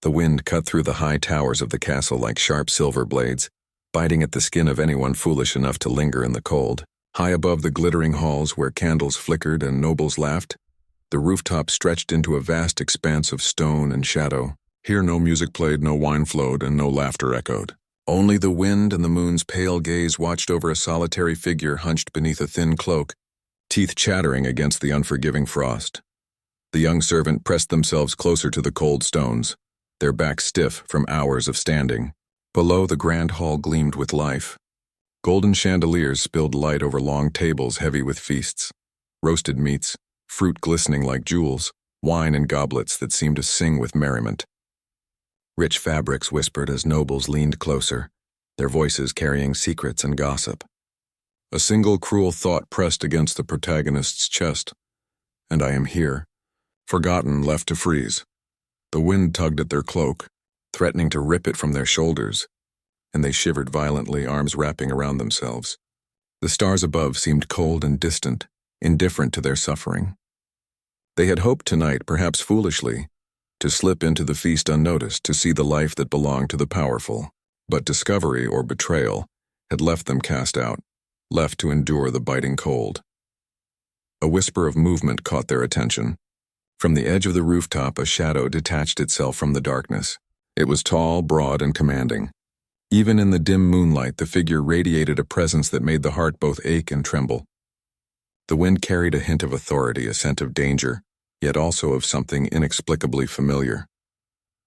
The wind cut through the high towers of the castle like sharp silver blades, biting at the skin of anyone foolish enough to linger in the cold. High above the glittering halls where candles flickered and nobles laughed, the rooftop stretched into a vast expanse of stone and shadow. Here no music played, no wine flowed, and no laughter echoed. Only the wind and the moon's pale gaze watched over a solitary figure hunched beneath a thin cloak, teeth chattering against the unforgiving frost. The young servant pressed themselves closer to the cold stones, their backs stiff from hours of standing. Below, the grand hall gleamed with life. Golden chandeliers spilled light over long tables heavy with feasts, roasted meats, fruit glistening like jewels, wine in goblets that seemed to sing with merriment. Rich fabrics whispered as nobles leaned closer, their voices carrying secrets and gossip. A single cruel thought pressed against the protagonist's chest. And I am here, forgotten, left to freeze. The wind tugged at their cloak, threatening to rip it from their shoulders, and they shivered violently, arms wrapping around themselves. The stars above seemed cold and distant, indifferent to their suffering. They had hoped tonight, perhaps foolishly, to slip into the feast unnoticed, to see the life that belonged to the powerful. But discovery or betrayal had left them cast out, left to endure the biting cold. A whisper of movement caught their attention. From the edge of the rooftop, a shadow detached itself from the darkness. It was tall, broad, and commanding. Even in the dim moonlight, the figure radiated a presence that made the heart both ache and tremble. The wind carried a hint of authority, a scent of danger, yet also of something inexplicably familiar.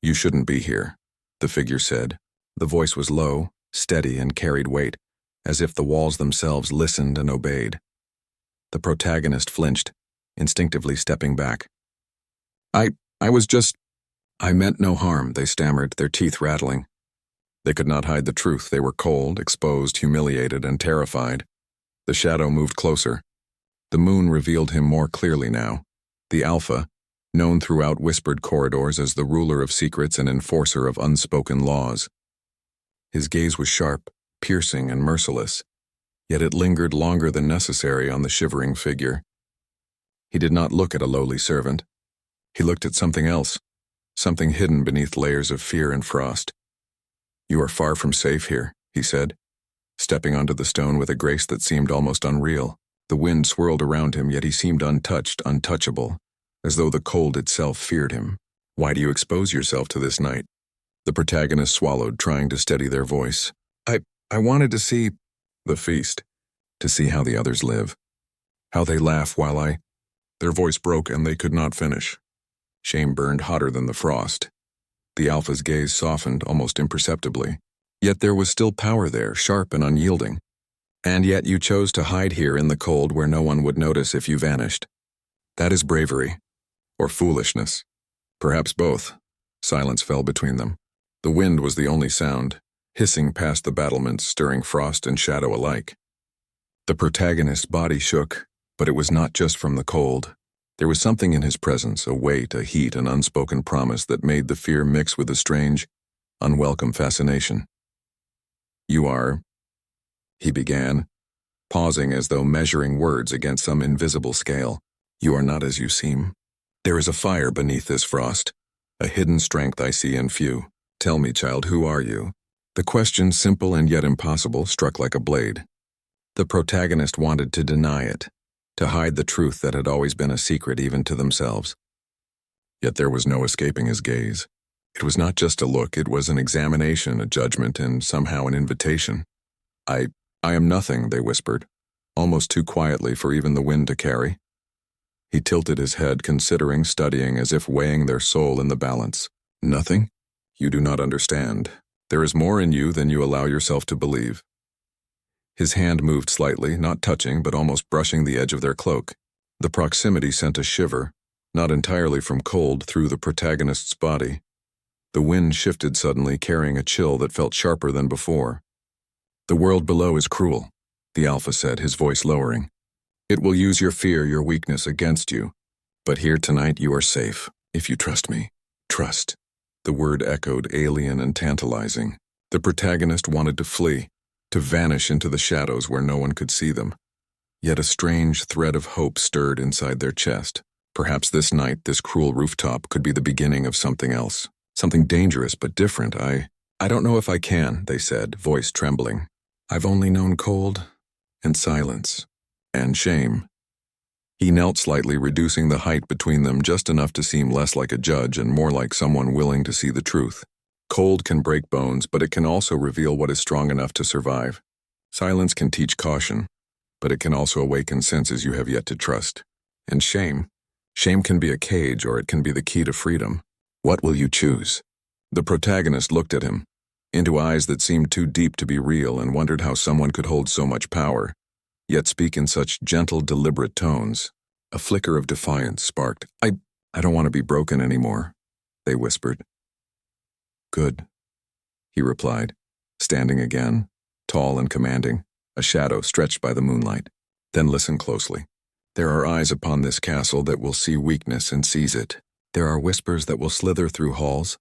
"You shouldn't be here," the figure said. The voice was low, steady, and carried weight, as if the walls themselves listened and obeyed. The protagonist flinched, instinctively stepping back. I meant no harm," they stammered, their teeth rattling. They could not hide the truth. They were cold, exposed, humiliated, and terrified. The shadow moved closer. The moon revealed him more clearly now. The Alpha, known throughout whispered corridors as the ruler of secrets and enforcer of unspoken laws. His gaze was sharp, piercing, and merciless, yet it lingered longer than necessary on the shivering figure. He did not look at a lowly servant. He looked at something else, something hidden beneath layers of fear and frost. "You are far from safe here," he said, stepping onto the stone with a grace that seemed almost unreal. The wind swirled around him, yet he seemed untouched, untouchable, as though the cold itself feared him. "Why do you expose yourself to this night?" The protagonist swallowed, trying to steady their voice. I wanted to see the feast, to see how the others live, how they laugh while Their voice broke and they could not finish. Shame burned hotter than the frost. The Alpha's gaze softened almost imperceptibly. Yet there was still power there, sharp and unyielding. "And yet you chose to hide here in the cold where no one would notice if you vanished. That is bravery, or foolishness. Perhaps both." Silence fell between them. The wind was the only sound, hissing past the battlements, stirring frost and shadow alike. The protagonist's body shook, but it was not just from the cold. There was something in his presence, a weight, a heat, an unspoken promise that made the fear mix with a strange, unwelcome fascination. "You are," he began, pausing as though measuring words against some invisible scale. "You are not as you seem. There is a fire beneath this frost, a hidden strength I see in few. Tell me, child, who are you?" The question, simple and yet impossible, struck like a blade. The protagonist wanted to deny it, to hide the truth that had always been a secret even to themselves. Yet there was no escaping his gaze. It was not just a look, it was an examination, a judgment, and somehow an invitation. I am nothing," they whispered, almost too quietly for even the wind to carry. He tilted his head, considering, studying, as if weighing their soul in the balance. "Nothing? You do not understand. There is more in you than you allow yourself to believe." His hand moved slightly, not touching but almost brushing the edge of their cloak. The proximity sent a shiver, not entirely from cold, through the protagonist's body. The wind shifted suddenly, carrying a chill that felt sharper than before. "The world below is cruel," the Alpha said, his voice lowering. "It will use your fear, your weakness against you. But here tonight you are safe, if you trust me. Trust." The word echoed, alien and tantalizing. The protagonist wanted to flee, to vanish into the shadows where no one could see them. Yet a strange thread of hope stirred inside their chest. Perhaps this night, this cruel rooftop, could be the beginning of something else. Something dangerous but different. I don't know if I can, they said, voice trembling. I've only known cold and silence and shame. He knelt slightly, reducing the height between them just enough to seem less like a judge and more like someone willing to see the truth. Cold can break bones, but it can also reveal what is strong enough to survive. Silence can teach caution, but it can also awaken senses you have yet to trust. And shame can be a cage, or it can be the key to freedom. What will you choose? The protagonist looked at him, into eyes that seemed too deep to be real, and wondered how someone could hold so much power, yet speak in such gentle, deliberate tones. A flicker of defiance sparked. I don't want to be broken anymore, they whispered. Good, he replied, standing again, tall and commanding, a shadow stretched by the moonlight. Then listen closely. There are eyes upon this castle that will see weakness and seize it. There are whispers that will slither through halls,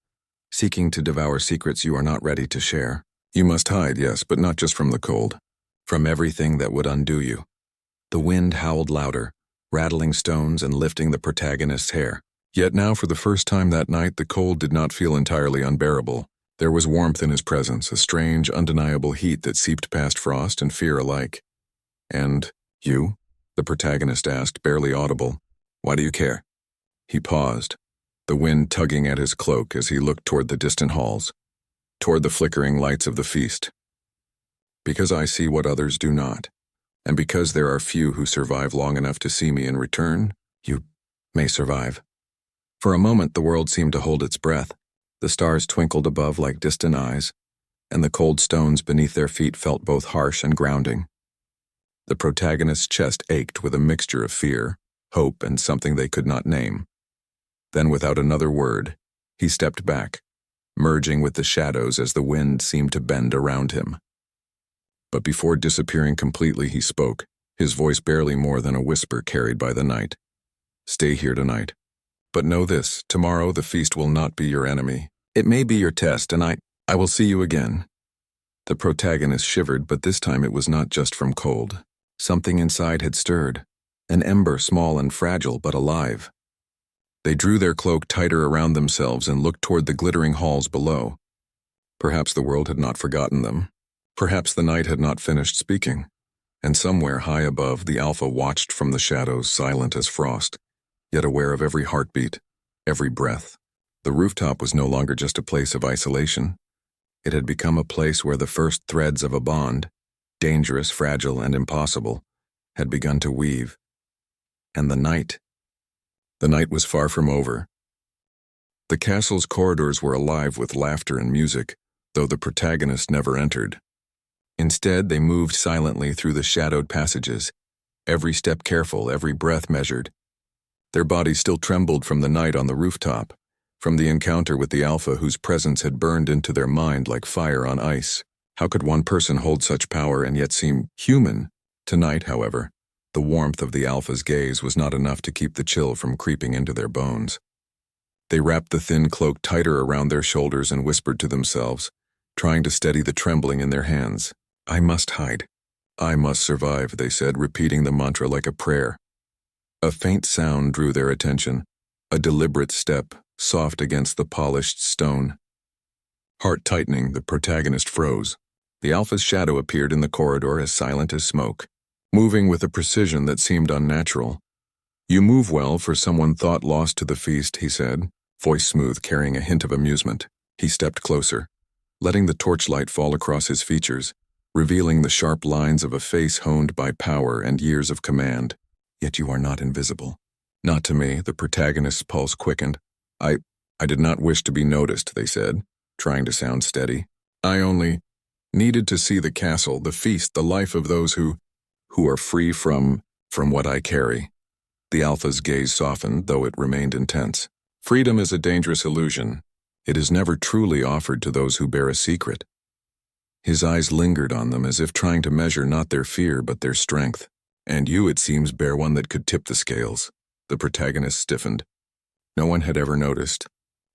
seeking to devour secrets you are not ready to share. You must hide, yes, but not just from the cold. From everything that would undo you. The wind howled louder, rattling stones and lifting the protagonist's hair. Yet now, for the first time that night, the cold did not feel entirely unbearable. There was warmth in his presence, a strange, undeniable heat that seeped past frost and fear alike. And you? The protagonist asked, barely audible. Why do you care? He paused, the wind tugging at his cloak as he looked toward the distant halls, toward the flickering lights of the feast. Because I see what others do not, and because there are few who survive long enough to see me in return, you may survive. For a moment the world seemed to hold its breath. The stars twinkled above like distant eyes, and the cold stones beneath their feet felt both harsh and grounding. The protagonist's chest ached with a mixture of fear, hope, and something they could not name. Then, without another word, he stepped back, merging with the shadows as the wind seemed to bend around him. But before disappearing completely, he spoke, his voice barely more than a whisper carried by the night. Stay here tonight. But know this, tomorrow the feast will not be your enemy. It may be your test, and I will see you again. The protagonist shivered, but this time it was not just from cold. Something inside had stirred, an ember small and fragile but alive. They drew their cloak tighter around themselves and looked toward the glittering halls below. Perhaps the world had not forgotten them. Perhaps the night had not finished speaking, and somewhere high above, the Alpha watched from the shadows, silent as frost, yet aware of every heartbeat, every breath. The rooftop was no longer just a place of isolation. It had become a place where the first threads of a bond, dangerous, fragile, and impossible, had begun to weave. And the night was far from over. The castle's corridors were alive with laughter and music, though the protagonist never entered. Instead, they moved silently through the shadowed passages, every step careful, every breath measured. Their bodies still trembled from the night on the rooftop, from the encounter with the Alpha whose presence had burned into their mind like fire on ice. How could one person hold such power and yet seem human? Tonight, however, the warmth of the Alpha's gaze was not enough to keep the chill from creeping into their bones. They wrapped the thin cloak tighter around their shoulders and whispered to themselves, trying to steady the trembling in their hands. I must hide. I must survive, they said, repeating the mantra like a prayer. A faint sound drew their attention, a deliberate step, soft against the polished stone. Heart tightening, the protagonist froze. The Alpha's shadow appeared in the corridor, as silent as smoke, moving with a precision that seemed unnatural. You move well for someone thought lost to the feast, he said, voice smooth, carrying a hint of amusement. He stepped closer, letting the torchlight fall across his features, revealing the sharp lines of a face honed by power and years of command. Yet you are not invisible. Not to me, the protagonist's pulse quickened. I did not wish to be noticed, they said, trying to sound steady. I only needed to see the castle, the feast, the life of those who are free from what I carry. The Alpha's gaze softened, though it remained intense. Freedom is a dangerous illusion. It is never truly offered to those who bear a secret. His eyes lingered on them as if trying to measure not their fear but their strength. And you, it seems, bear one that could tip the scales. The protagonist stiffened. No one had ever noticed.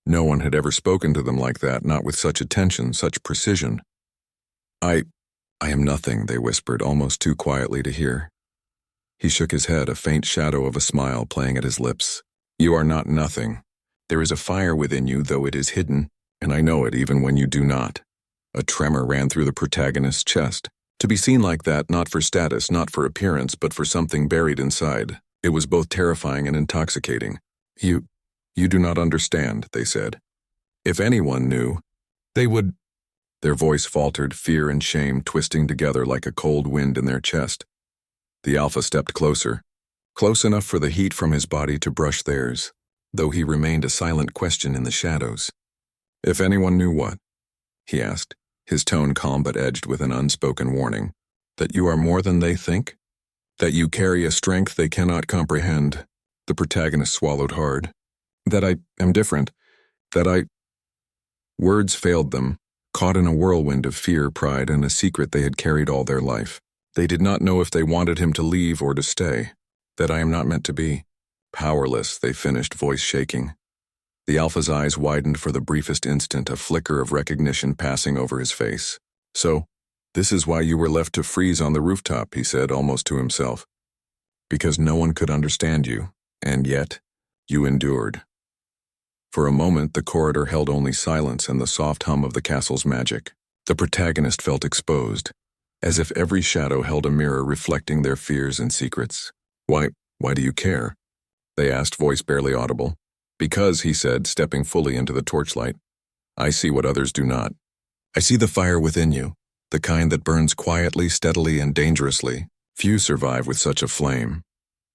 No one had ever spoken to them like that, not with such attention, such precision. I am nothing, they whispered, almost too quietly to hear. He shook his head, a faint shadow of a smile playing at his lips. You are not nothing. There is a fire within you, though it is hidden, and I know it even when you do not. A tremor ran through the protagonist's chest. To be seen like that, not for status, not for appearance, but for something buried inside. It was both terrifying and intoxicating. You do not understand, they said. If anyone knew, they would. Their voice faltered, fear and shame twisting together like a cold wind in their chest. The Alpha stepped closer, close enough for the heat from his body to brush theirs, though he remained a silent question in the shadows. If anyone knew what? He asked, his tone calm but edged with an unspoken warning. That you are more than they think? That you carry a strength they cannot comprehend? The protagonist swallowed hard. That I am different. That I... Words failed them, caught in a whirlwind of fear, pride, and a secret they had carried all their life. They did not know if they wanted him to leave or to stay. That I am not meant to be. Powerless, they finished, voice shaking. The Alpha's eyes widened for the briefest instant, a flicker of recognition passing over his face. So, this is why you were left to freeze on the rooftop, he said, almost to himself. Because no one could understand you, and yet, you endured. For a moment, the corridor held only silence and the soft hum of the castle's magic. The protagonist felt exposed, as if every shadow held a mirror reflecting their fears and secrets. Why do you care? They asked, voice barely audible. Because, he said, stepping fully into the torchlight, I see what others do not. I see the fire within you, the kind that burns quietly, steadily, and dangerously. Few survive with such a flame.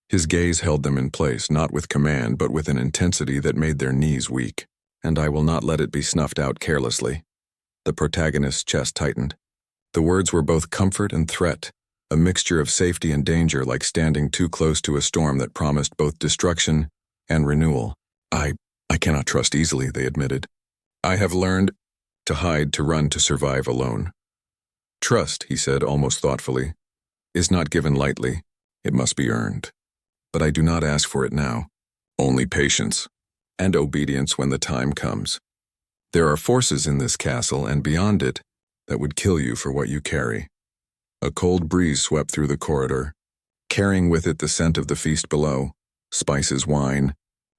His gaze held them in place, not with command, but with an intensity that made their knees weak. And I will not let it be snuffed out carelessly. The protagonist's chest tightened. The words were both comfort and threat, a mixture of safety and danger, like standing too close to a storm that promised both destruction and renewal. I cannot trust easily, they admitted. I have learned to hide, to run, to survive alone. Trust, he said almost thoughtfully, is not given lightly. It must be earned. But I do not ask for it now. Only patience and obedience when the time comes. There are forces in this castle and beyond it that would kill you for what you carry. A cold breeze swept through the corridor, carrying with it the scent of the feast below, spices, wine,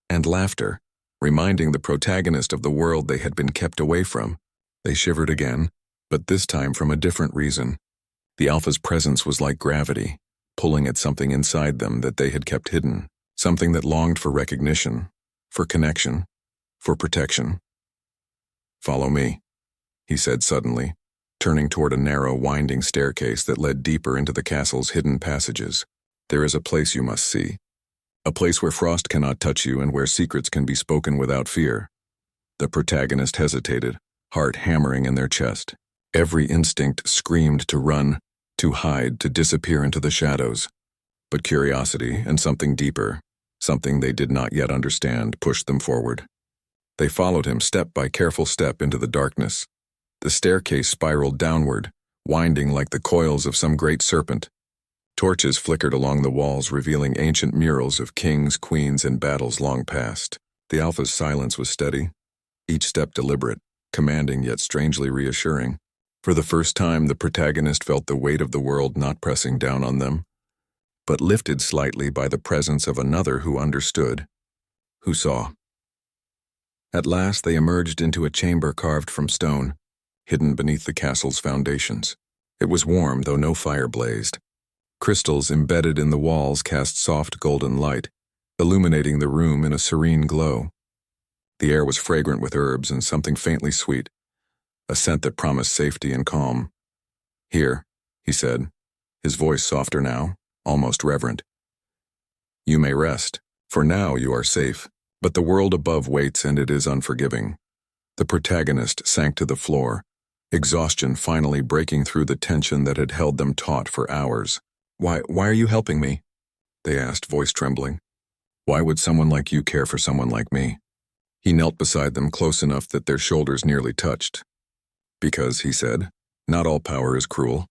and laughter, reminding the protagonist of the world they had been kept away from. They shivered again, but this time from a different reason. The Alpha's presence was like gravity, pulling at something inside them that they had kept hidden, something that longed for recognition, for connection, for protection. Follow me, he said suddenly, turning toward a narrow, winding staircase that led deeper into the castle's hidden passages. There is a place you must see. A place where frost cannot touch you and where secrets can be spoken without fear. The protagonist hesitated, heart hammering in their chest. Every instinct screamed to run, to hide, to disappear into the shadows. But curiosity and something deeper, something they did not yet understand, pushed them forward. They followed him step by careful step into the darkness. The staircase spiraled downward, winding like the coils of some great serpent. Torches flickered along the walls, revealing ancient murals of kings, queens, and battles long past. The Alpha's silence was steady, each step deliberate, commanding yet strangely reassuring. For the first time, the protagonist felt the weight of the world not pressing down on them, but lifted slightly by the presence of another who understood, who saw. At last, they emerged into a chamber carved from stone, hidden beneath the castle's foundations. It was warm, though no fire blazed. Crystals embedded in the walls cast soft golden light, illuminating the room in a serene glow. The air was fragrant with herbs and something faintly sweet, a scent that promised safety and calm. Here, he said, his voice softer now, almost reverent. You may rest, for now you are safe, but the world above waits and it is unforgiving. The protagonist sank to the floor, exhaustion finally breaking through the tension that had held them taut for hours. Why are you helping me? They asked, voice trembling. Why would someone like you care for someone like me? He knelt beside them close enough that their shoulders nearly touched. Because, he said, not all power is cruel.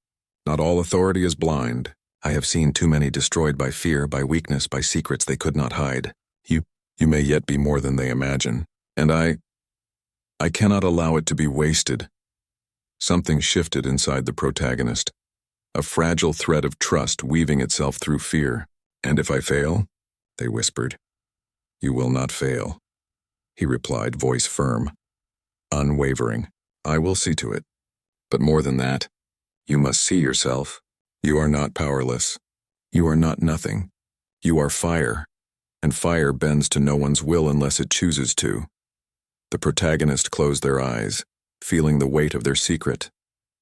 Not all authority is blind. I have seen too many destroyed by fear, by weakness, by secrets they could not hide. You may yet be more than they imagine. And I cannot allow it to be wasted. Something shifted inside the protagonist. A fragile thread of trust weaving itself through fear. And if I fail, they whispered, you will not fail. he replied, voice firm, unwavering. I will see to it. But more than that, you must see yourself. You are not powerless. You are not nothing. You are fire, and fire bends to no one's will unless it chooses to. The protagonist closed their eyes, feeling the weight of their secret,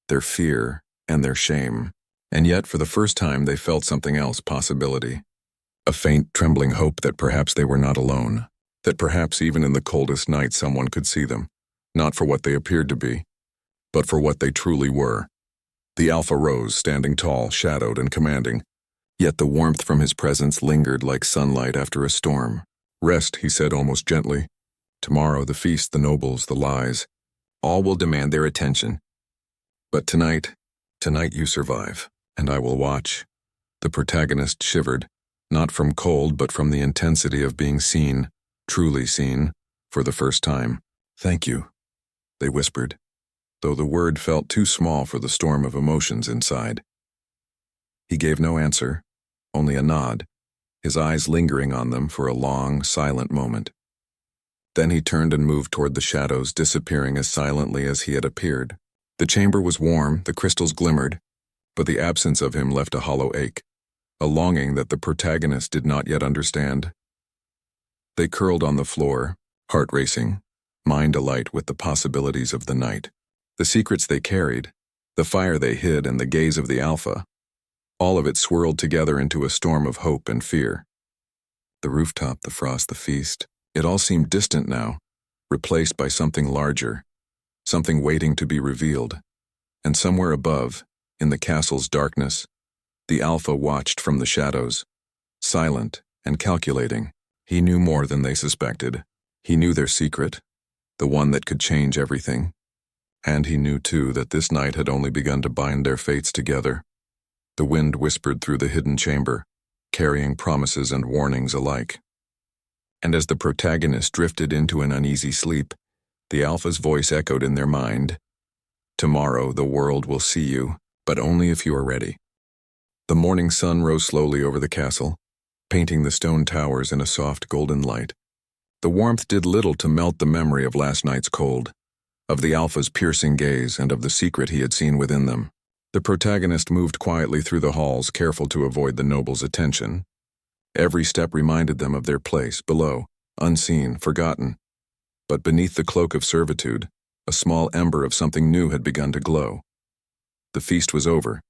their fear, and their shame. And yet, for the first time, they felt something else, possibility. A faint, trembling hope that perhaps they were not alone, that perhaps even in the coldest night someone could see them, not for what they appeared to be, but for what they truly were. The Alpha rose, standing tall, shadowed, and commanding. Yet the warmth from his presence lingered like sunlight after a storm. Rest, he said almost gently. Tomorrow, the feast, the nobles, the lies, all will demand their attention. But tonight you survive, and I will watch. The protagonist shivered, not from cold but from the intensity of being seen, truly seen, for the first time. Thank you, they whispered, though the word felt too small for the storm of emotions inside. He gave no answer, only a nod, his eyes lingering on them for a long, silent moment. Then he turned and moved toward the shadows, disappearing as silently as he had appeared. The chamber was warm, the crystals glimmered, but the absence of him left a hollow ache, a longing that the protagonist did not yet understand. They curled on the floor, heart racing, mind alight with the possibilities of the night. The secrets they carried, the fire they hid, and the gaze of the Alpha, all of it swirled together into a storm of hope and fear. The rooftop, the frost, the feast, it all seemed distant now, replaced by something larger, something waiting to be revealed. And somewhere above, in the castle's darkness, the Alpha watched from the shadows, silent and calculating. He knew more than they suspected. He knew their secret, the one that could change everything. And he knew, too, that this night had only begun to bind their fates together. The wind whispered through the hidden chamber, carrying promises and warnings alike. And as the protagonist drifted into an uneasy sleep, the Alpha's voice echoed in their mind. Tomorrow the world will see you, but only if you are ready. The morning sun rose slowly over the castle, painting the stone towers in a soft golden light. The warmth did little to melt the memory of last night's cold, of the Alpha's piercing gaze, and of the secret he had seen within them. The protagonist moved quietly through the halls, careful to avoid the nobles' attention. Every step reminded them of their place, below, unseen, forgotten. But beneath the cloak of servitude, a small ember of something new had begun to glow. The feast was over,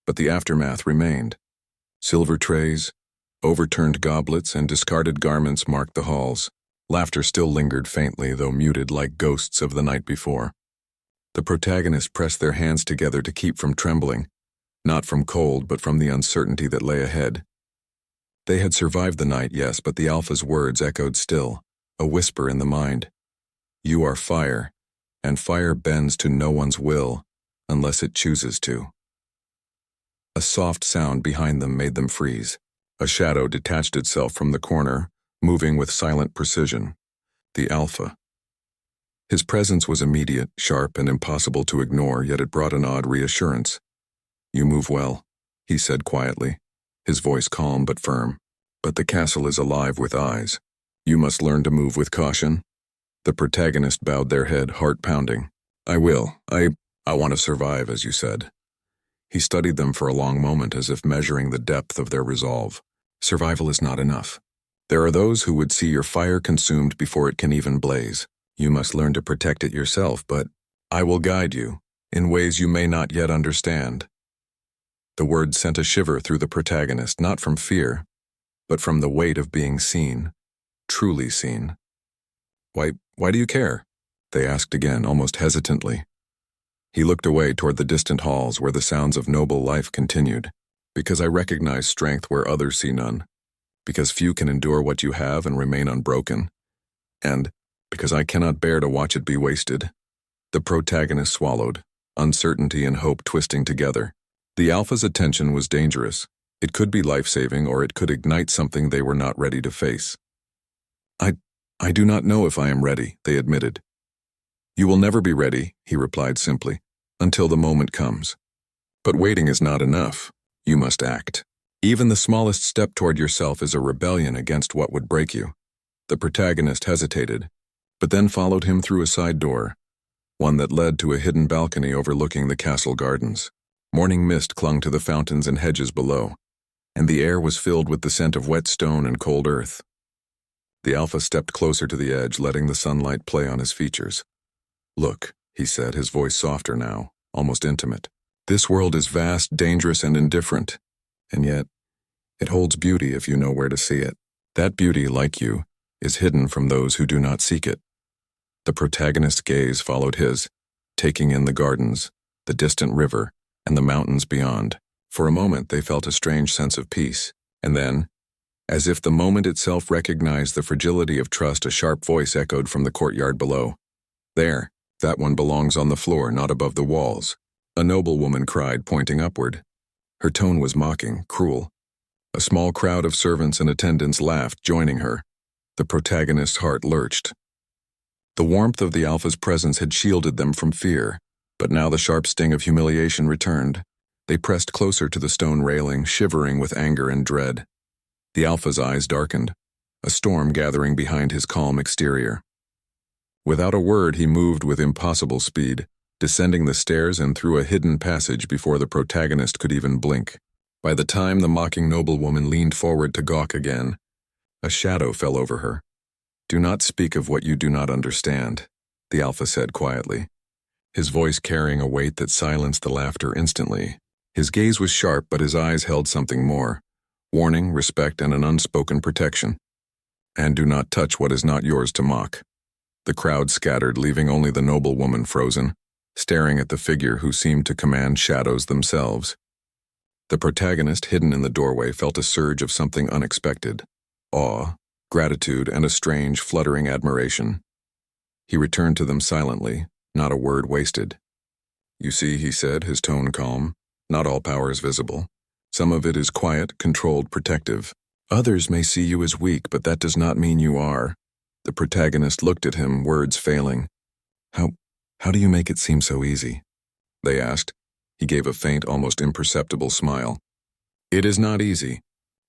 but the aftermath remained. Silver trays, overturned goblets, and discarded garments marked the halls. Laughter still lingered faintly, though muted like ghosts of the night before. The protagonists pressed their hands together to keep from trembling, not from cold, but from the uncertainty that lay ahead. They had survived the night, yes, but the Alpha's words echoed still, a whisper in the mind. You are fire, and fire bends to no one's will, unless it chooses to. A soft sound behind them made them freeze. A shadow detached itself from the corner, moving with silent precision. The Alpha. His presence was immediate, sharp, and impossible to ignore, yet it brought an odd reassurance. You move well, he said quietly, his voice calm but firm. But the castle is alive with eyes. You must learn to move with caution. The protagonist bowed their head, heart pounding. I will. I want to survive, as you said. He studied them for a long moment, as if measuring the depth of their resolve. Survival is not enough. There are those who would see your fire consumed before it can even blaze. You must learn to protect it yourself, but I will guide you, in ways you may not yet understand. The words sent a shiver through the protagonist, not from fear, but from the weight of being seen, truly seen. Why do you care? They asked again, almost hesitantly. He looked away toward the distant halls where the sounds of noble life continued. Because I recognize strength where others see none. Because few can endure what you have and remain unbroken. And because I cannot bear to watch it be wasted. The protagonist swallowed, uncertainty and hope twisting together. The Alpha's attention was dangerous. It could be life-saving, or it could ignite something they were not ready to face. I do not know if I am ready, they admitted. You will never be ready, he replied simply, until the moment comes. But waiting is not enough. You must act. Even the smallest step toward yourself is a rebellion against what would break you. The protagonist hesitated, but then followed him through a side door, one that led to a hidden balcony overlooking the castle gardens. Morning mist clung to the fountains and hedges below, and the air was filled with the scent of wet stone and cold earth. The Alpha stepped closer to the edge, letting the sunlight play on his features. "Look," he said, his voice softer now, almost intimate. "This world is vast, dangerous, and indifferent, and yet it holds beauty if you know where to see it. That beauty, like you, is hidden from those who do not seek it." The protagonist's gaze followed his, taking in the gardens, the distant river, and the mountains beyond. For a moment they felt a strange sense of peace, and then, as if the moment itself recognized the fragility of trust, a sharp voice echoed from the courtyard below. "There, that one belongs on the floor, not above the walls," a noblewoman cried, pointing upward. Her tone was mocking, cruel. A small crowd of servants and attendants laughed, joining her. The protagonist's heart lurched. The warmth of the Alpha's presence had shielded them from fear, but now the sharp sting of humiliation returned. They pressed closer to the stone railing, shivering with anger and dread. The Alpha's eyes darkened, a storm gathering behind his calm exterior. Without a word, he moved with impossible speed, descending the stairs and through a hidden passage before the protagonist could even blink. By the time the mocking noblewoman leaned forward to gawk again, a shadow fell over her. "Do not speak of what you do not understand," the Alpha said quietly, his voice carrying a weight that silenced the laughter instantly. His gaze was sharp, but his eyes held something more: warning, respect, and an unspoken protection. "And do not touch what is not yours to mock." The crowd scattered, leaving only the noblewoman frozen, staring at the figure who seemed to command shadows themselves. The protagonist, hidden in the doorway, felt a surge of something unexpected: awe, gratitude, and a strange, fluttering admiration. He returned to them silently, not a word wasted. "You see," he said, his tone calm, "not all power is visible. Some of it is quiet, controlled, protective. Others may see you as weak, but that does not mean you are." The protagonist looked at him, words failing. How do you make it seem so easy?" they asked. He gave a faint, almost imperceptible smile. "It is not easy.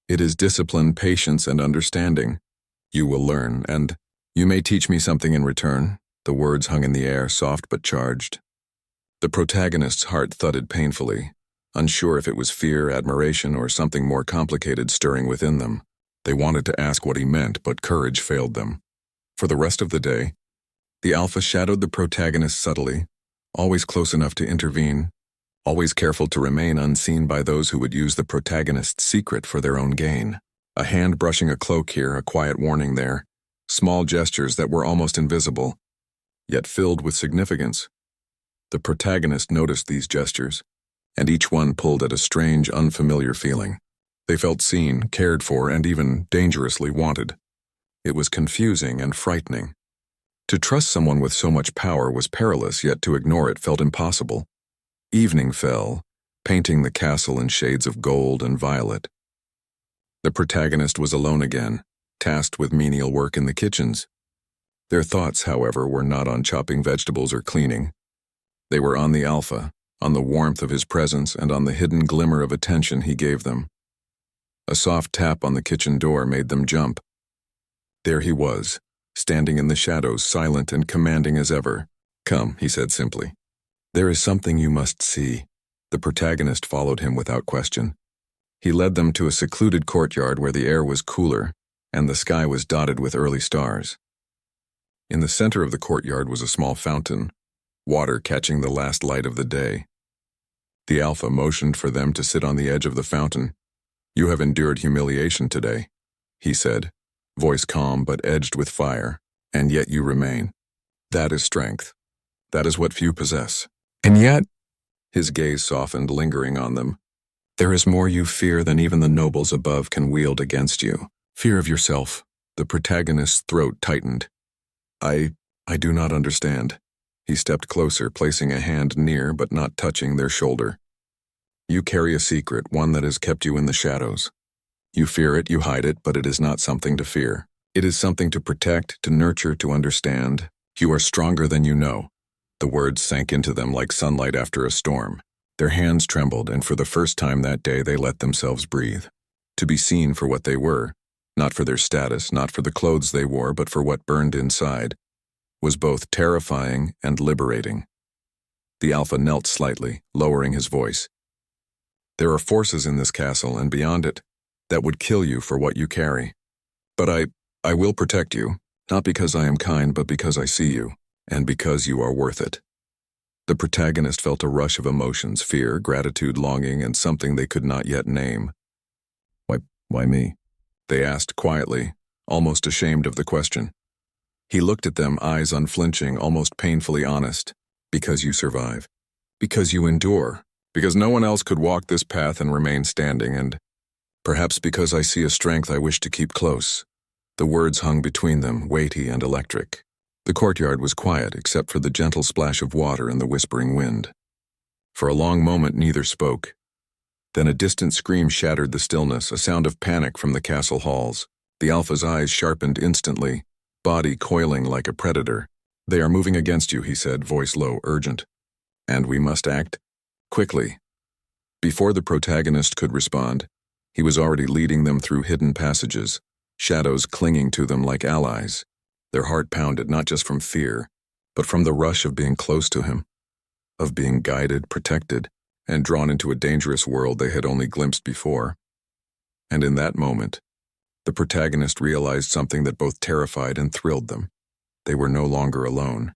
It is discipline, patience, and understanding. You will learn, and you may teach me something in return." The words hung in the air, soft but charged. The protagonist's heart thudded painfully, unsure if it was fear, admiration, or something more complicated stirring within them. They wanted to ask what he meant, but courage failed them. For the rest of the day, the Alpha shadowed the protagonist subtly, always close enough to intervene, always careful to remain unseen by those who would use the protagonist's secret for their own gain. A hand brushing a cloak here, a quiet warning there, small gestures that were almost invisible, yet filled with significance. The protagonist noticed these gestures, and each one pulled at a strange, unfamiliar feeling. They felt seen, cared for, and even dangerously wanted. It was confusing and frightening. To trust someone with so much power was perilous, yet to ignore it felt impossible. Evening fell, painting the castle in shades of gold and violet. The protagonist was alone again, tasked with menial work in the kitchens. Their thoughts, however, were not on chopping vegetables or cleaning. They were on the Alpha, on the warmth of his presence, and on the hidden glimmer of attention he gave them. A soft tap on the kitchen door made them jump. There he was, standing in the shadows, silent and commanding as ever. "Come," he said simply. "There is something you must see." The protagonist followed him without question. He led them to a secluded courtyard where the air was cooler and the sky was dotted with early stars. In the center of the courtyard was a small fountain, water catching the last light of the day. The Alpha motioned for them to sit on the edge of the fountain. "You have endured humiliation today," he said, voice calm but edged with fire, "and yet you remain. That is strength. That is what few possess. And yet," his gaze softened, lingering on them, "there is more you fear than even the nobles above can wield against you. Fear of yourself." The protagonist's throat tightened. I do not understand." He stepped closer, placing a hand near but not touching their shoulder. "You carry a secret, one that has kept you in the shadows. You fear it, you hide it, but it is not something to fear. It is something to protect, to nurture, to understand. You are stronger than you know." The words sank into them like sunlight after a storm. Their hands trembled, and for the first time that day they let themselves breathe. To be seen for what they were, not for their status, not for the clothes they wore, but for what burned inside. was both terrifying and liberating. The Alpha knelt slightly, lowering his voice. There are forces in this castle and beyond it that would kill you for what you carry. But I will protect you, not because I am kind, but because I see you, and because you are worth it. The protagonist felt a rush of emotions, fear, gratitude, longing, and something they could not yet name. Why me? They asked quietly, almost ashamed of the question. He looked at them, eyes unflinching, almost painfully honest. Because you survive. Because you endure. Because no one else could walk this path and remain standing, and perhaps because I see a strength I wish to keep close. The words hung between them, weighty and electric. The courtyard was quiet, except for the gentle splash of water and the whispering wind. For a long moment neither spoke. Then a distant scream shattered the stillness, a sound of panic from the castle halls. The Alpha's eyes sharpened instantly, body coiling like a predator. They are moving against you, he said, voice low, urgent. And we must act quickly. Before the protagonist could respond, he was already leading them through hidden passages, shadows clinging to them like allies. Their heart pounded not just from fear, but from the rush of being close to him, of being guided, protected, and drawn into a dangerous world they had only glimpsed before. And in that moment, the protagonist realized something that both terrified and thrilled them. They were no longer alone.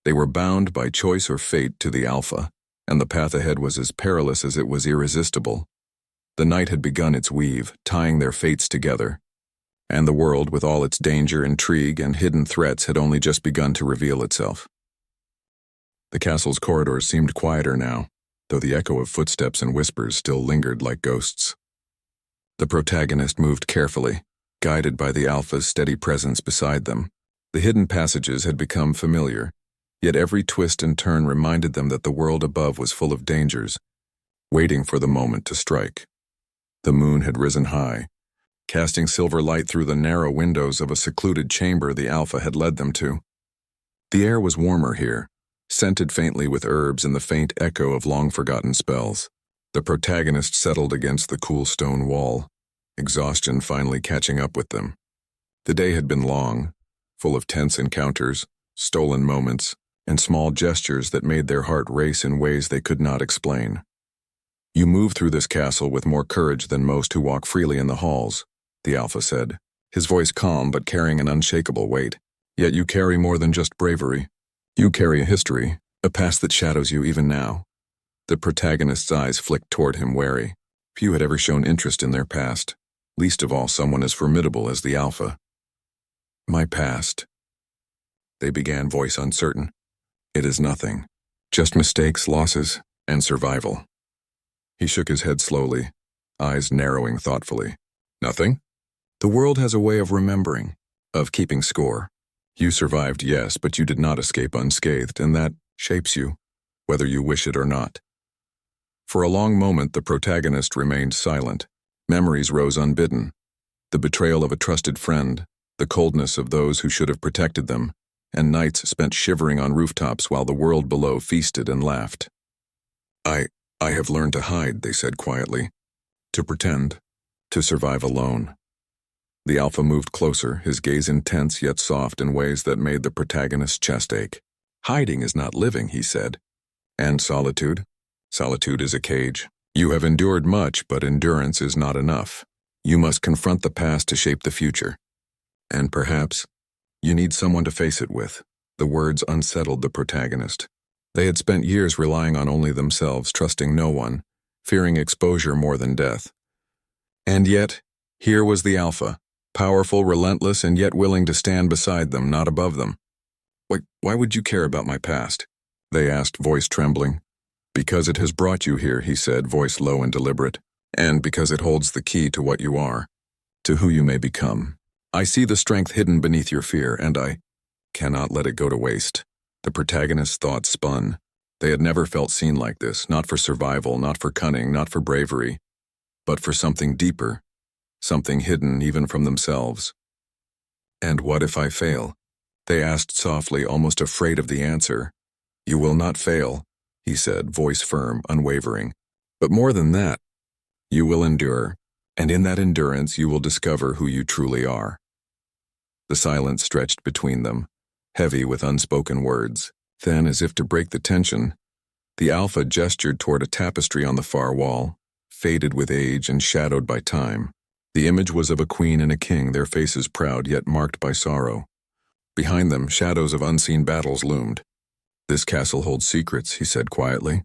They were bound by choice or fate to the Alpha, and the path ahead was as perilous as it was irresistible. The night had begun its weave, tying their fates together, and the world, with all its danger, intrigue, and hidden threats, had only just begun to reveal itself. The castle's corridors seemed quieter now, though the echo of footsteps and whispers still lingered like ghosts. The protagonist moved carefully, guided by the Alpha's steady presence beside them. The hidden passages had become familiar, yet every twist and turn reminded them that the world above was full of dangers, waiting for the moment to strike. The moon had risen high, casting silver light through the narrow windows of a secluded chamber the Alpha had led them to. The air was warmer here, scented faintly with herbs and the faint echo of long-forgotten spells. The protagonist settled against the cool stone wall, exhaustion finally catching up with them. The day had been long, full of tense encounters, stolen moments, and small gestures that made their heart race in ways they could not explain. You move through this castle with more courage than most who walk freely in the halls, the Alpha said, his voice calm but carrying an unshakable weight. Yet you carry more than just bravery. You carry a history, a past that shadows you even now. The protagonist's eyes flicked toward him, wary. Few had ever shown interest in their past, least of all someone as formidable as the Alpha. My past, they began, voice uncertain. It is nothing. Just mistakes, losses, and survival. He shook his head slowly, eyes narrowing thoughtfully. Nothing? The world has a way of remembering, of keeping score. You survived, yes, but you did not escape unscathed, and that shapes you, whether you wish it or not. For a long moment, the protagonist remained silent. Memories rose unbidden. The betrayal of a trusted friend, the coldness of those who should have protected them, and nights spent shivering on rooftops while the world below feasted and laughed. I have learned to hide, they said quietly, to pretend, to survive alone. The Alpha moved closer, his gaze intense yet soft in ways that made the protagonist's chest ache. Hiding is not living, he said. And solitude? Solitude is a cage. You have endured much, but endurance is not enough. You must confront the past to shape the future. And perhaps, you need someone to face it with. The words unsettled the protagonist. They had spent years relying on only themselves, trusting no one, fearing exposure more than death. And yet, here was the Alpha, powerful, relentless, and yet willing to stand beside them, not above them. Why would you care about my past? They asked, voice trembling. Because it has brought you here, he said, voice low and deliberate, and because it holds the key to what you are, to who you may become. I see the strength hidden beneath your fear, and I cannot let it go to waste. The protagonist's thoughts spun. They had never felt seen like this, not for survival, not for cunning, not for bravery, but for something deeper, something hidden even from themselves. And what if I fail? They asked softly, almost afraid of the answer. You will not fail, he said, voice firm, unwavering. But more than that, you will endure, and in that endurance you will discover who you truly are. The silence stretched between them, heavy with unspoken words. Then, as if to break the tension, the Alpha gestured toward a tapestry on the far wall, faded with age and shadowed by time. The image was of a queen and a king, their faces proud yet marked by sorrow. Behind them, shadows of unseen battles loomed. "This castle holds secrets," he said quietly.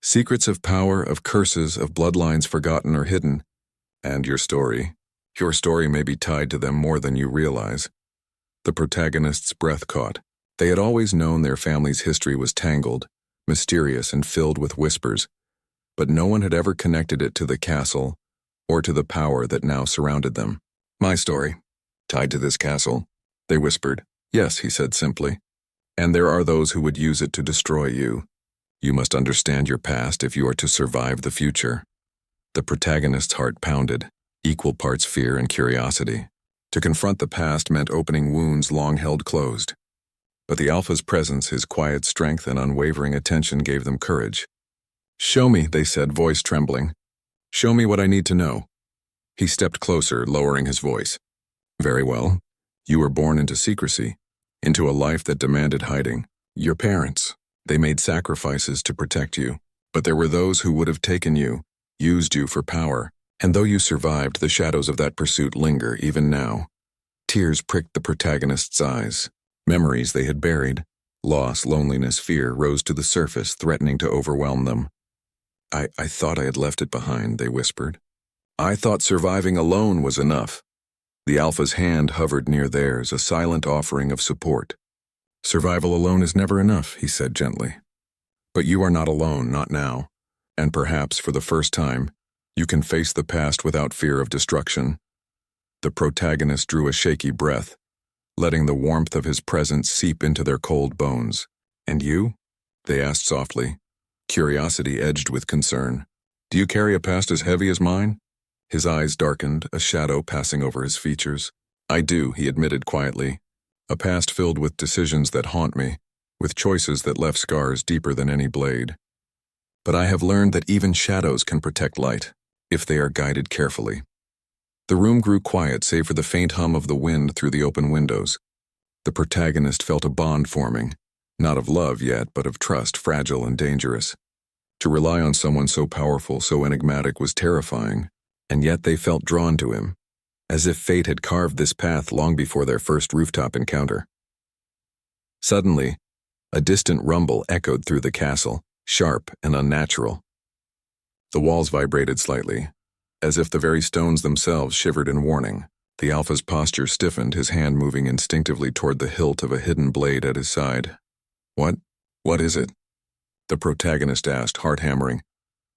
"Secrets of power, of curses, of bloodlines forgotten or hidden. And your story may be tied to them more than you realize." The protagonist's breath caught. They had always known their family's history was tangled, mysterious, and filled with whispers, but no one had ever connected it to the castle or to the power that now surrounded them. "My story, tied to this castle?" they whispered. "Yes," he said simply. "And there are those who would use it to destroy you. You must understand your past if you are to survive the future." The protagonist's heart pounded, equal parts fear and curiosity. To confront the past meant opening wounds long held closed. But the Alpha's presence, his quiet strength and unwavering attention gave them courage. "Show me," they said, voice trembling. "Show me what I need to know." He stepped closer, lowering his voice. "Very well. You were born into secrecy, into a life that demanded hiding. Your parents, they made sacrifices to protect you. But there were those who would have taken you, used you for power. And though you survived, the shadows of that pursuit linger even now." Tears pricked the protagonist's eyes. Memories they had buried, loss, loneliness, fear, rose to the surface, threatening to overwhelm them. I thought I had left it behind," they whispered. "I thought surviving alone was enough." The Alpha's hand hovered near theirs, a silent offering of support. "Survival alone is never enough," he said gently. "But you are not alone, not now. And perhaps, for the first time, you can face the past without fear of destruction." The protagonist drew a shaky breath, letting the warmth of his presence seep into their cold bones. "And you?" they asked softly. Curiosity edged with concern. "Do you carry a past as heavy as mine?" His eyes darkened, a shadow passing over his features. "I do," he admitted quietly. "A past filled with decisions that haunt me, with choices that left scars deeper than any blade. But I have learned that even shadows can protect light, if they are guided carefully." The room grew quiet save for the faint hum of the wind through the open windows. The protagonist felt a bond forming, not of love yet, but of trust, fragile and dangerous. To rely on someone so powerful, so enigmatic was terrifying, and yet they felt drawn to him, as if fate had carved this path long before their first rooftop encounter. Suddenly, a distant rumble echoed through the castle, sharp and unnatural. The walls vibrated slightly, as if the very stones themselves shivered in warning. The Alpha's posture stiffened, his hand moving instinctively toward the hilt of a hidden blade at his side. What is it?" the protagonist asked, heart hammering.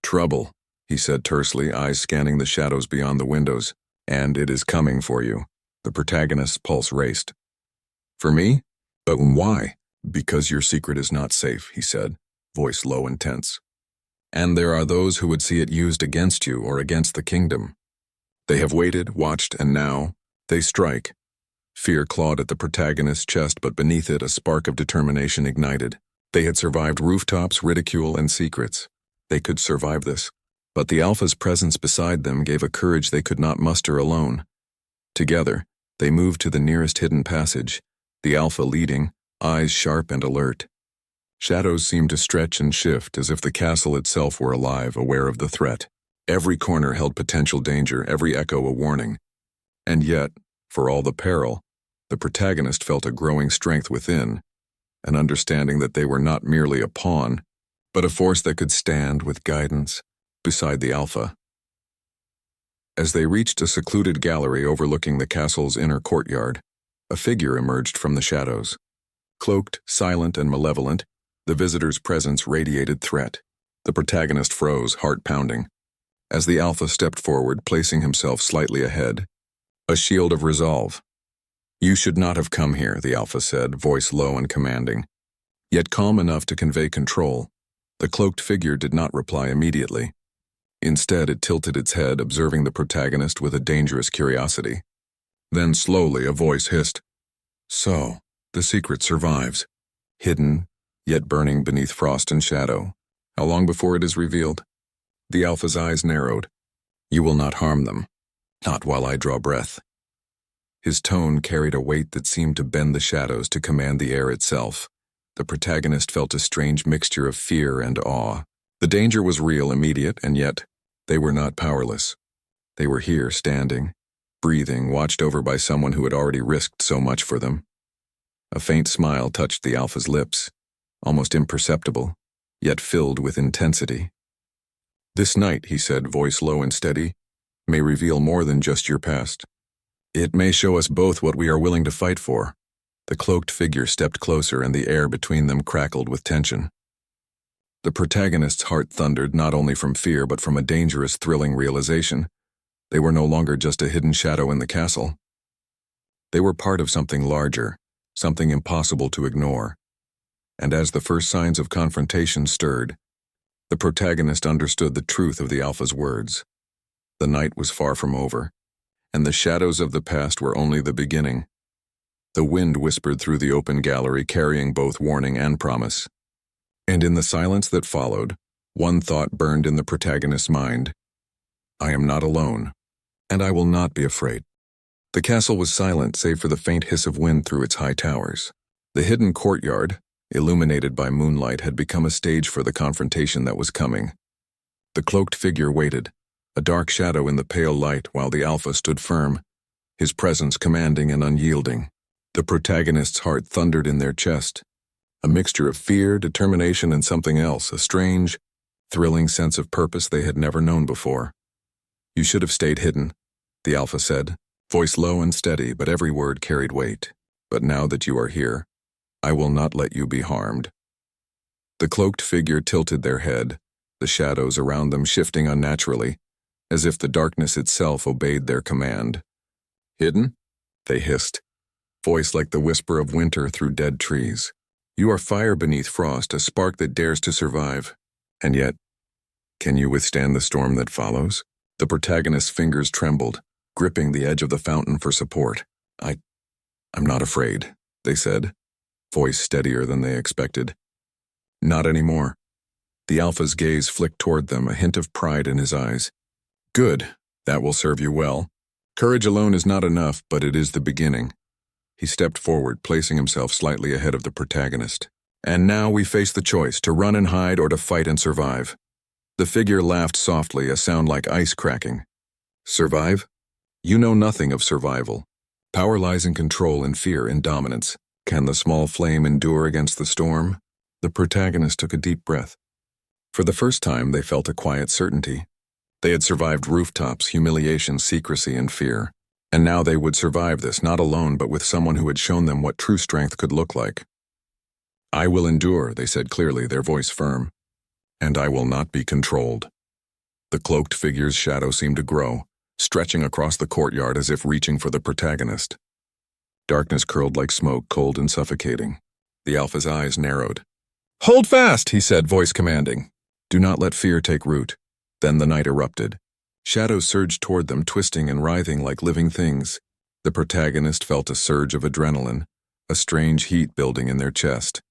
"Trouble," he said tersely, eyes scanning the shadows beyond the windows. "And it is coming for you." The protagonist's pulse raced. "For me? But why?" "Because your secret is not safe," he said, voice low and tense. "And there are those who would see it used against you or against the kingdom. They have waited, watched, and now they strike." Fear clawed at the protagonist's chest, but beneath it a spark of determination ignited. They had survived rooftops, ridicule, and secrets. They could survive this. But the Alpha's presence beside them gave a courage they could not muster alone. Together, they moved to the nearest hidden passage, the Alpha leading, eyes sharp and alert. Shadows seemed to stretch and shift as if the castle itself were alive, aware of the threat. Every corner held potential danger, every echo a warning. And yet, for all the peril, the protagonist felt a growing strength within, an understanding that they were not merely a pawn, but a force that could stand with guidance beside the Alpha. As they reached a secluded gallery overlooking the castle's inner courtyard, a figure emerged from the shadows. Cloaked, silent, and malevolent, the visitor's presence radiated threat. The protagonist froze, heart pounding. As the Alpha stepped forward, placing himself slightly ahead, a shield of resolve. "You should not have come here," the Alpha said, voice low and commanding, yet calm enough to convey control. The cloaked figure did not reply immediately. Instead, it tilted its head, observing the protagonist with a dangerous curiosity. Then slowly a voice hissed, "So, the secret survives. Hidden, yet burning beneath frost and shadow. How long before it is revealed?" The Alpha's eyes narrowed. "You will not harm them. Not while I draw breath." His tone carried a weight that seemed to bend the shadows to command the air itself. The protagonist felt a strange mixture of fear and awe. The danger was real, immediate, and yet they were not powerless. They were here, standing, breathing, watched over by someone who had already risked so much for them. A faint smile touched the Alpha's lips, almost imperceptible, yet filled with intensity. "This night," he said, voice low and steady, "may reveal more than just your past. It may show us both what we are willing to fight for." The cloaked figure stepped closer, and the air between them crackled with tension. The protagonist's heart thundered, not only from fear but from a dangerous, thrilling realization. They were no longer just a hidden shadow in the castle. They were part of something larger, something impossible to ignore. And as the first signs of confrontation stirred, the protagonist understood the truth of the Alpha's words. The night was far from over, and the shadows of the past were only the beginning. The wind whispered through the open gallery, carrying both warning and promise. And in the silence that followed, one thought burned in the protagonist's mind: "I am not alone, and I will not be afraid." The castle was silent save for the faint hiss of wind through its high towers. The hidden courtyard, illuminated by moonlight, had become a stage for the confrontation that was coming. The cloaked figure waited, a dark shadow in the pale light, while the Alpha stood firm, his presence commanding and unyielding. The protagonist's heart thundered in their chest, a mixture of fear, determination, and something else, a strange, thrilling sense of purpose they had never known before. "You should have stayed hidden," the Alpha said, voice low and steady, but every word carried weight. "But now that you are here, I will not let you be harmed." The cloaked figure tilted their head, the shadows around them shifting unnaturally, as if the darkness itself obeyed their command. "Hidden?" they hissed, voice like the whisper of winter through dead trees. "You are fire beneath frost, a spark that dares to survive. And yet, can you withstand the storm that follows?" The protagonist's fingers trembled, gripping the edge of the fountain for support. I'm not afraid," they said, voice steadier than they expected. "Not anymore." The Alpha's gaze flicked toward them, a hint of pride in his eyes. "Good, that will serve you well. Courage alone is not enough, but it is the beginning." He stepped forward, placing himself slightly ahead of the protagonist. "And now we face the choice, to run and hide or to fight and survive." The figure laughed softly, a sound like ice cracking. "Survive? You know nothing of survival. Power lies in control and fear in dominance. Can the small flame endure against the storm?" The protagonist took a deep breath. For the first time, they felt a quiet certainty. They had survived rooftops, humiliation, secrecy, and fear. And now they would survive this, not alone, but with someone who had shown them what true strength could look like. "I will endure," they said clearly, their voice firm. "And I will not be controlled." The cloaked figure's shadow seemed to grow, stretching across the courtyard as if reaching for the protagonist. Darkness curled like smoke, cold and suffocating. The Alpha's eyes narrowed. "Hold fast," he said, voice commanding. "Do not let fear take root." Then the night erupted. Shadows surged toward them, twisting and writhing like living things. The protagonist felt a surge of adrenaline, a strange heat building in their chest.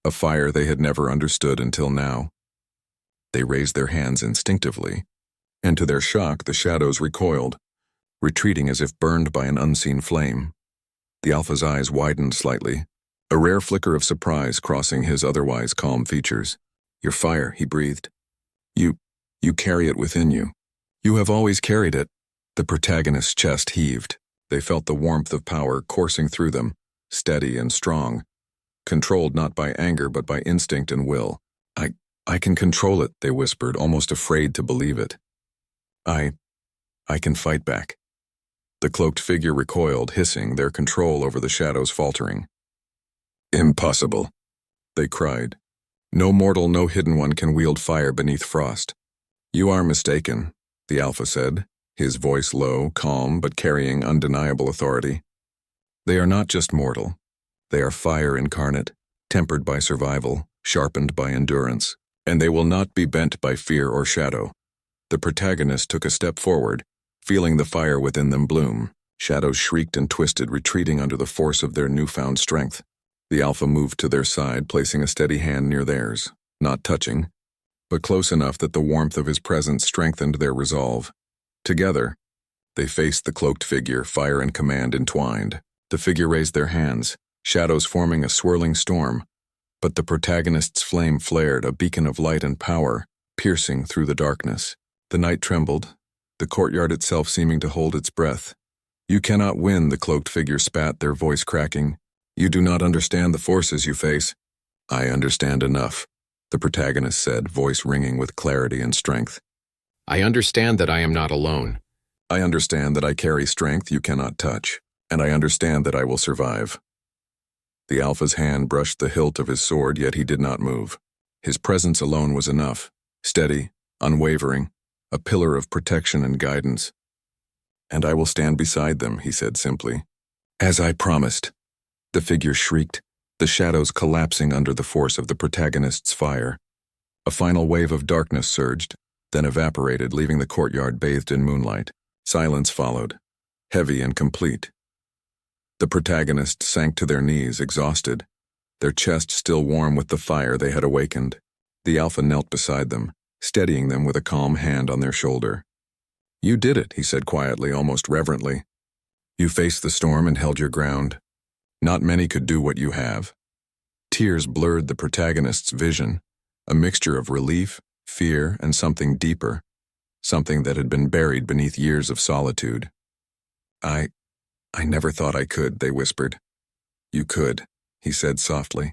A fire they had never understood until now. They raised their hands instinctively, and to their shock, the shadows recoiled, retreating as if burned by an unseen flame. The Alpha's eyes widened slightly, a rare flicker of surprise crossing his otherwise calm features. "Your fire," he breathed. You carry it within you. You have always carried it." The protagonist's chest heaved. They felt the warmth of power coursing through them, steady and strong, controlled not by anger but by instinct and will. I can control it," they whispered, almost afraid to believe it. I can fight back." The cloaked figure recoiled, hissing, their control over the shadows faltering. "Impossible," they cried. "No mortal, no hidden one can wield fire beneath frost." "You are mistaken," the Alpha said, his voice low, calm, but carrying undeniable authority. "They are not just mortal. They are fire incarnate, tempered by survival, sharpened by endurance, and they will not be bent by fear or shadow." The protagonist took a step forward, feeling the fire within them bloom. Shadows shrieked and twisted, retreating under the force of their newfound strength. The Alpha moved to their side, placing a steady hand near theirs, not touching, but close enough that the warmth of his presence strengthened their resolve. Together, They faced the cloaked figure, fire and command entwined. The figure raised their hands, shadows forming a swirling storm. But the protagonist's flame flared, a beacon of light and power, piercing through the darkness. The night trembled, the courtyard itself seeming to hold its breath. "You cannot win," the cloaked figure spat, their voice cracking. "You do not understand the forces you face." "I understand enough," the protagonist said, voice ringing with clarity and strength. "I understand that I am not alone. "I understand that I carry strength you cannot touch, and I understand that I will survive." The Alpha's hand brushed the hilt of his sword, yet he did not move. His presence alone was enough, steady, unwavering, a pillar of protection and guidance. "And I will stand beside them," he said simply. "As I promised." The figure shrieked, the shadows collapsing under the force of the protagonist's fire. A final wave of darkness surged, then evaporated, leaving the courtyard bathed in moonlight. Silence followed, heavy and complete. The protagonists sank to their knees, exhausted, their chests still warm with the fire they had awakened. The Alpha knelt beside them, steadying them with a calm hand on their shoulder. "You did it," he said quietly, almost reverently. "You faced the storm and held your ground. Not many could do what you have." Tears blurred the protagonist's vision, a mixture of relief, fear, and something deeper, something that had been buried beneath years of solitude. I never thought I could," they whispered. "You could," he said softly.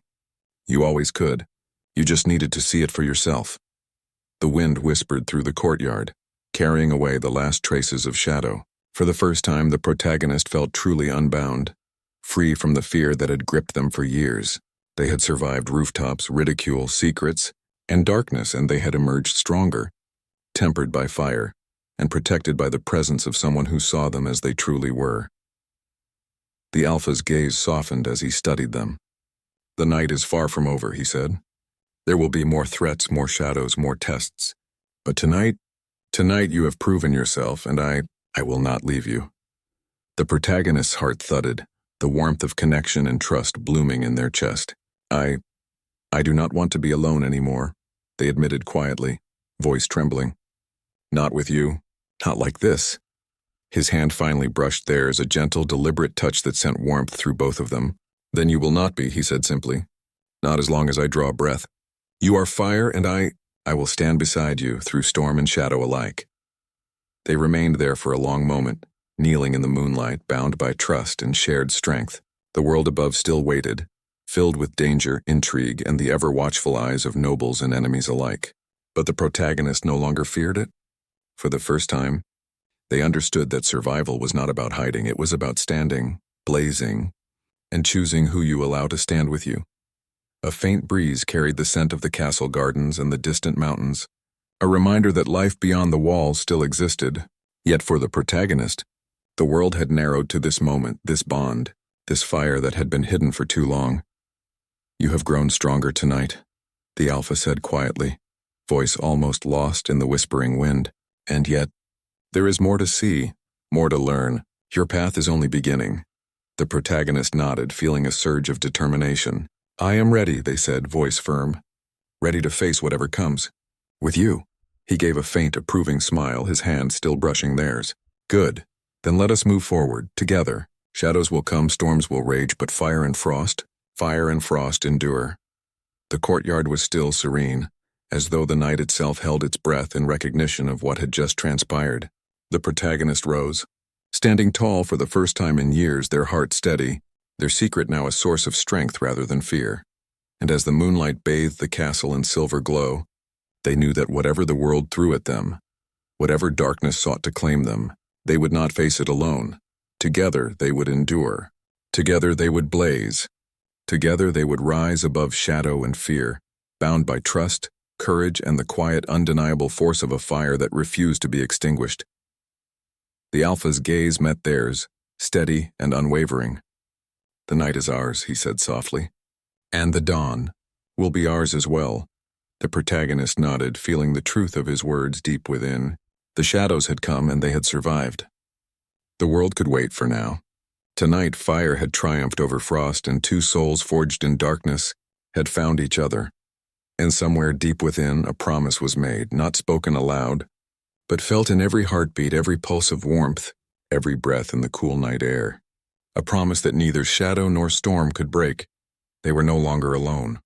"You always could. You just needed to see it for yourself." The wind whispered through the courtyard, carrying away the last traces of shadow. For the first time, the protagonist felt truly unbound, free from the fear that had gripped them for years. They had survived rooftops, ridicule, secrets, and darkness, and they had emerged stronger, tempered by fire, and protected by the presence of someone who saw them as they truly were. The Alpha's gaze softened as he studied them. "The night is far from over," he said. "There will be more threats, more shadows, more tests. But tonight you have proven yourself, and I will not leave you." The protagonist's heart thudded, the warmth of connection and trust blooming in their chest. I do not want to be alone anymore," they admitted quietly, voice trembling. "Not with you. Not like this." His hand finally brushed theirs, a gentle, deliberate touch that sent warmth through both of them. "Then you will not be," he said simply. "Not as long as I draw breath. You are fire, and I will stand beside you through storm and shadow alike." They remained there for a long moment, kneeling in the moonlight, bound by trust and shared strength. The world above still waited, filled with danger, intrigue, and the ever-watchful eyes of nobles and enemies alike. But the protagonist no longer feared it. For the first time, they understood that survival was not about hiding, it was about standing, blazing, and choosing who you allow to stand with you. A faint breeze carried the scent of the castle gardens and the distant mountains, a reminder that life beyond the walls still existed. Yet for the protagonist, the world had narrowed to this moment, this bond, this fire that had been hidden for too long. "You have grown stronger tonight," the Alpha said quietly, voice almost lost in the whispering wind. "And yet, there is more to see, more to learn. Your path is only beginning." The protagonist nodded, feeling a surge of determination. "I am ready," they said, voice firm. "Ready to face whatever comes. With you." He gave a faint, approving smile, his hand still brushing theirs. "Good. Then let us move forward, together. Shadows will come, storms will rage, but fire and frost endure." The courtyard was still serene, as though the night itself held its breath in recognition of what had just transpired. The protagonist rose, standing tall for the first time in years, their heart steady, their secret now a source of strength rather than fear. And as the moonlight bathed the castle in silver glow, they knew that whatever the world threw at them, whatever darkness sought to claim them, they would not face it alone. Together they would endure. Together they would blaze. Together they would rise above shadow and fear, bound by trust, courage, and the quiet, undeniable force of a fire that refused to be extinguished. The Alpha's gaze met theirs, steady and unwavering. "The night is ours," he said softly. "And the dawn will be ours as well." The protagonist nodded, feeling the truth of his words deep within. The shadows had come and they had survived. The world could wait for now. Tonight, fire had triumphed over frost, and two souls forged in darkness had found each other. And somewhere deep within, a promise was made, not spoken aloud, but felt in every heartbeat, every pulse of warmth. every breath in the cool night air. A promise that neither shadow nor storm could break. They were no longer alone.